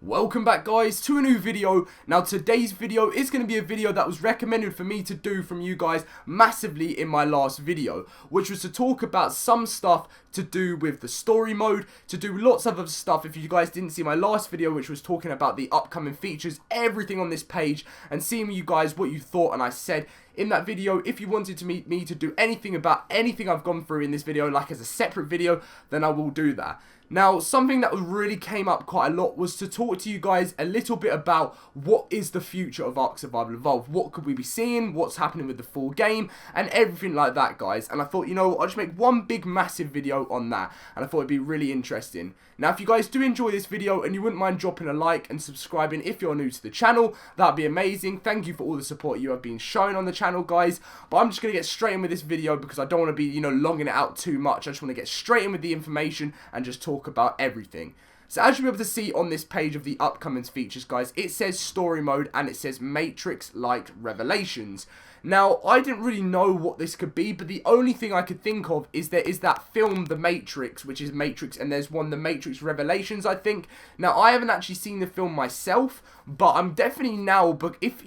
Welcome back guys to a new video. Now today's video is going to be a video that was recommended for me to do from you guys massively in my last video, which was to talk about some stuff to do with the story mode, to do lots of other stuff. If you guys didn't see my last video, which was talking about the upcoming features, everything on this page, and seeing you guys what you thought, and I said in that video, if you wanted to meet me to do anything about anything I've gone through in this video, like as a separate video, then I will do that. Now, something that really came up quite a lot was to talk to you guys a little bit about what is the future of ARK Survival Evolved. What could we be seeing? What's happening with the full game? And everything like that, guys. And I thought, you know, I'll just make one big massive video on that. And I thought it'd be really interesting. Now, if you guys do enjoy this video and you wouldn't mind dropping a like and subscribing if you're new to the channel, that'd be amazing. Thank you for all the support you have been showing on the channel, guys. But I'm just going to get straight in with this video because I don't want to be, you know, longing it out too much. I just want to get straight in with the information and just talk about everything. So as you'll be able to see on this page of the upcoming features, guys, it says story mode and it says Matrix-like revelations. Now, I didn't really know what this could be, but the only thing I could think of is there is that film, The Matrix, which is Matrix, and there's one, The Matrix Revelations, I think. Now, I haven't actually seen the film myself, but I'm definitely now, but if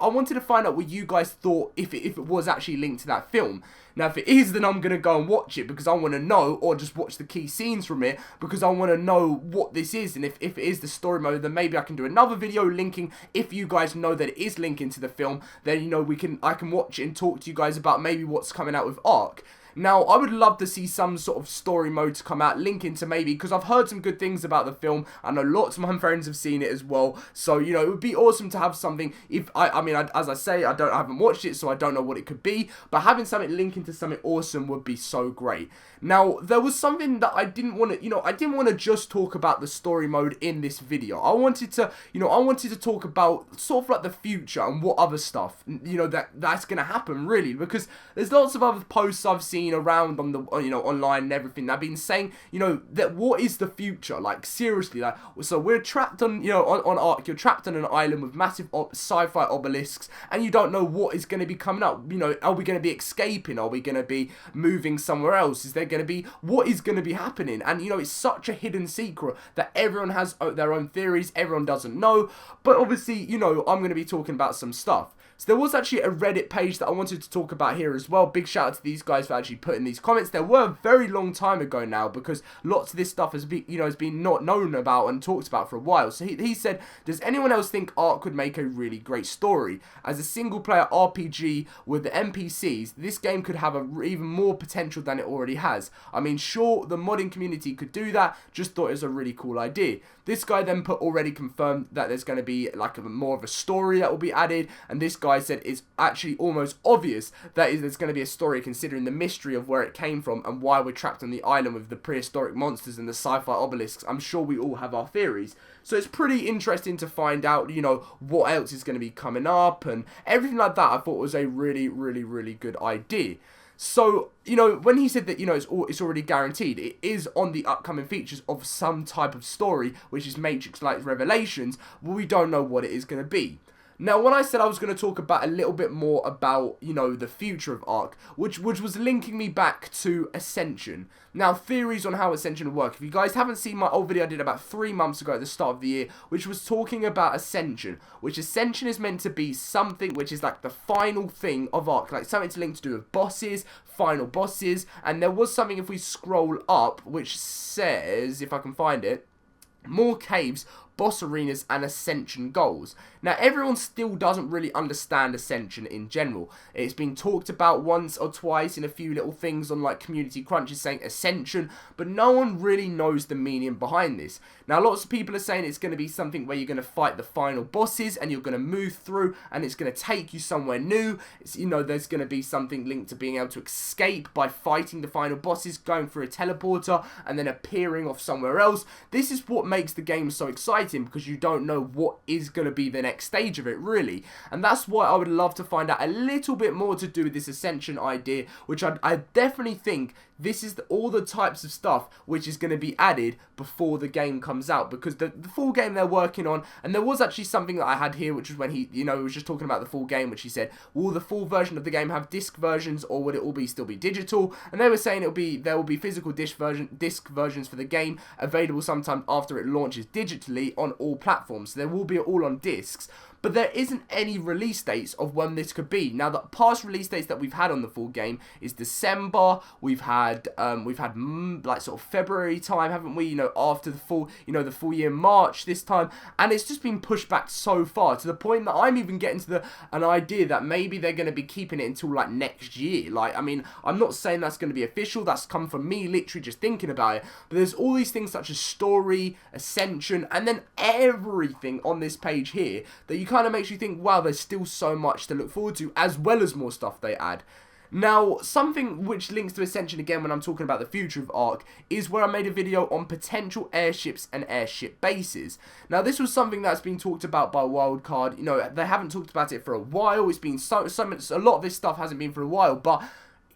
I wanted to find out what you guys thought, if it was actually linked to that film. Now, if it is, then I'm going to go and watch it because I want to know, or just watch the key scenes from it because I want to know what this is. And if it is the story mode, then maybe I can do another video linking. If you guys know that it is linking to the film, then, you know, I can watch it and talk to you guys about maybe what's coming out with ARK. Now, I would love to see some sort of story mode to come out, linking to maybe, because I've heard some good things about the film. I know lots of my friends have seen it as well. So, you know, it would be awesome to have something. If as I say, I haven't watched it, so I don't know what it could be. But having something linking to something awesome would be so great. Now, there was something that I didn't want to, I didn't want to just talk about the story mode in this video. I wanted to talk about sort of like the future and what other stuff, that's going to happen, really. Because there's lots of other posts I've seen around on the online and everything. I've been saying, that what is the future, like seriously, like, so we're trapped on on ARK, you're trapped on an island with massive sci-fi obelisks, and you don't know what is going to be coming up. Are we going to be escaping? Are we going to be moving somewhere else? Is there going to be, what is going to be happening? And it's such a hidden secret that everyone has their own theories, everyone doesn't know, but obviously, I'm going to be talking about some stuff. So there was actually a Reddit page that I wanted to talk about here as well. Big shout out to these guys for actually putting these comments. There were a very long time ago now, because lots of this stuff has been not known about and talked about for a while. So he said, does anyone else think ARK could make a really great story? As a single player RPG with the NPCs, this game could have even more potential than it already has. I mean, sure, the modding community could do that, just thought it was a really cool idea. This guy then already confirmed that there's going to be like more of a story that will be added, and this guy said it's actually almost obvious that there's going to be a story, considering the mystery of where it came from and why we're trapped on the island with the prehistoric monsters and the sci-fi obelisks. I'm sure we all have our theories. So it's pretty interesting to find out, what else is going to be coming up and everything like that. I thought was a really, really, really good idea. So, when he said that, it's already guaranteed, it is on the upcoming features of some type of story, which is Matrix-like revelations, but we don't know what it is going to be. Now, when I said I was going to talk about a little bit more about, the future of ARK, which was linking me back to Ascension. Now, theories on how Ascension will work. If you guys haven't seen my old video I did about 3 months ago at the start of the year, which was talking about Ascension, which Ascension is meant to be something which is like the final thing of ARK, like something to link to do with bosses, final bosses, and there was something, if we scroll up, which says, if I can find it, more caves, boss arenas, and Ascension goals. Now, everyone still doesn't really understand Ascension in general. It's been talked about once or twice in a few little things on like community crunches saying Ascension, but no one really knows the meaning behind this. Now, lots of people are saying it's going to be something where you're going to fight the final bosses and you're going to move through and it's going to take you somewhere new. It's, there's going to be something linked to being able to escape by fighting the final bosses, going through a teleporter and then appearing off somewhere else. This is what makes the game so exciting, because you don't know what is going to be the next stage of it, really. And that's why I would love to find out a little bit more to do with this Ascension idea, which I definitely think this is all the types of stuff which is going to be added before the game comes out, because the full game they're working on, and there was actually something that I had here, which was when he, he was just talking about the full game, which he said, will the full version of the game have disc versions, or would it all still be digital? And they were saying there will be physical disc versions for the game available sometime after it launches digitally on all platforms. So they will be all on discs. But there isn't any release dates of when this could be. Now, the past release dates that we've had on the full game is December. We've had like sort of February time, haven't we? After the full, the full year March this time, and it's just been pushed back so far to the point that I'm even getting to an idea that maybe they're going to be keeping it until like next year. Like, I mean, I'm not saying that's going to be official. That's come from me literally just thinking about it. But there's all these things such as story, Ascension, and then everything on this page here that you kind of makes you think, wow, there's still so much to look forward to, as well as more stuff they add. Now, something which links to Ascension again when I'm talking about the future of ARK is where I made a video on potential airships and airship bases. Now, this was something that's been talked about by Wildcard. They haven't talked about it for a while. It's been a lot of this stuff hasn't been for a while, but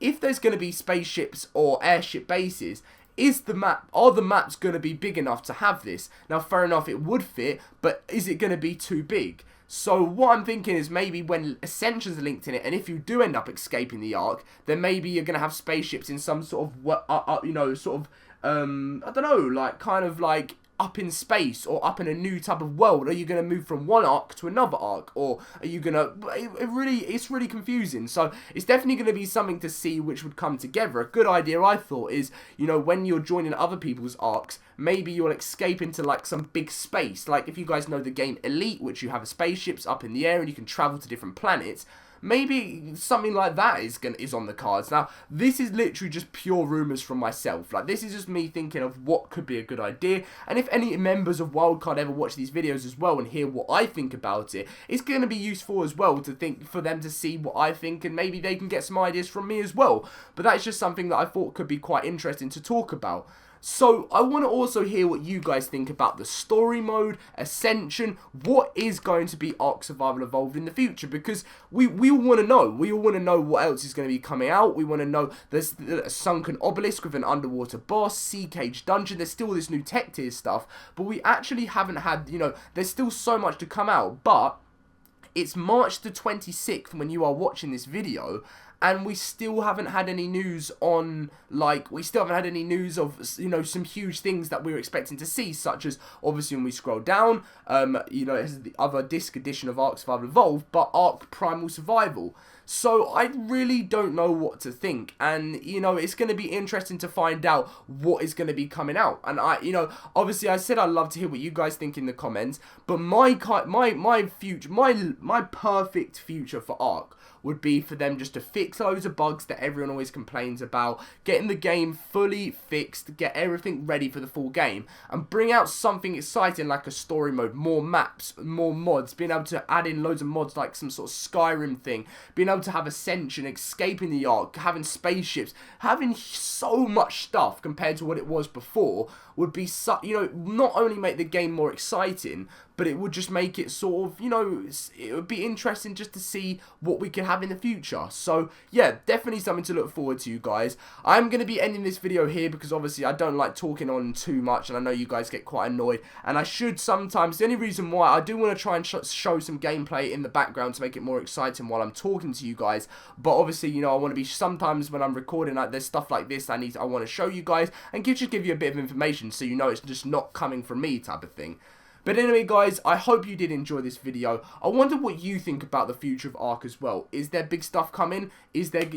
if there's going to be spaceships or airship bases, are the maps going to be big enough to have this? Now, fair enough, it would fit, but is it going to be too big? So what I'm thinking is maybe when Ascension's linked in it, and if you do end up escaping the ARK, then maybe you're going to have spaceships in some sort of, I don't know, like kind of like up in space or up in a new type of world. Are you going to move from one ARK to another ARK, or are you going to, it's really confusing. So it's definitely going to be something to see which would come together. A good idea I thought is, when you're joining other people's ARKs, maybe you'll escape into like some big space. Like if you guys know the game Elite, which you have spaceships up in the air and you can travel to different planets, maybe something like that is on the cards. Now, this is literally just pure rumours from myself. Like, this is just me thinking of what could be a good idea. And if any members of Wildcard ever watch these videos as well and hear what I think about it, it's going to be useful as well for them to see what I think, and maybe they can get some ideas from me as well. But that's just something that I thought could be quite interesting to talk about. So, I want to also hear what you guys think about the story mode, Ascension, what is going to be ARK Survival Evolved in the future, because we all want to know. We all want to know what else is going to be coming out. We want to know there's a sunken obelisk with an underwater boss, sea cage dungeon, there's still this new tech tier stuff, but we actually haven't had, there's still so much to come out, but it's March the 26th when you are watching this video, and we still haven't had any news on, we still haven't had any news of, some huge things that we were expecting to see, such as, obviously, when we scroll down, it's the other disc edition of ARK Survival Evolved, but ARK Primal Survival. So, I really don't know what to think, and, it's going to be interesting to find out what is going to be coming out, and obviously, I said I'd love to hear what you guys think in the comments, but my perfect future for ARK would be for them just to fix loads of bugs that everyone always complains about, getting the game fully fixed, get everything ready for the full game, and bring out something exciting like a story mode, more maps, more mods, being able to add in loads of mods like some sort of Skyrim thing, being able to have Ascension, escaping the ARK, having spaceships, having so much stuff compared to what it was before would be, not only make the game more exciting, but it would just make it sort of, it would be interesting just to see what we could have in the future. So, yeah, definitely something to look forward to, you guys. I'm going to be ending this video here because, obviously, I don't like talking on too much, and I know you guys get quite annoyed, and I should sometimes. The only reason why I do want to try and show some gameplay in the background to make it more exciting while I'm talking to you guys, but, obviously, I want to be, sometimes when I'm recording, there's stuff like this I want to show you guys, and just give you a bit of information so it's just not coming from me type of thing. But anyway, guys, I hope you did enjoy this video. I wonder what you think about the future of ARK as well. Is there big stuff coming? Is there,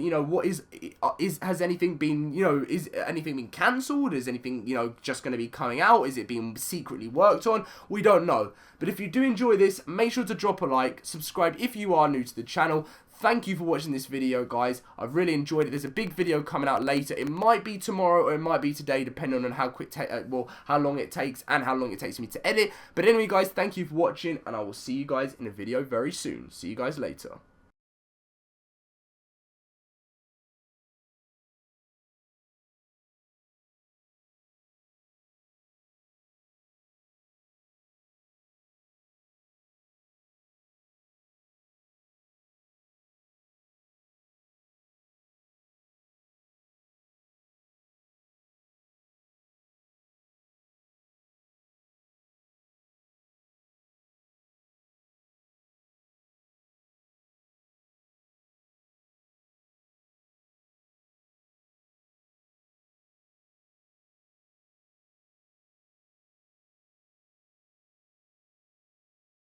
has anything been, is anything been cancelled? Is anything, just going to be coming out? Is it being secretly worked on? We don't know. But if you do enjoy this, make sure to drop a like, subscribe if you are new to the channel. Thank you for watching this video, guys. I've really enjoyed it. There's a big video coming out later. It might be tomorrow or it might be today, depending on how how long it takes and how long it takes me to edit. But anyway, guys, thank you for watching, and I will see you guys in a video very soon. See you guys later.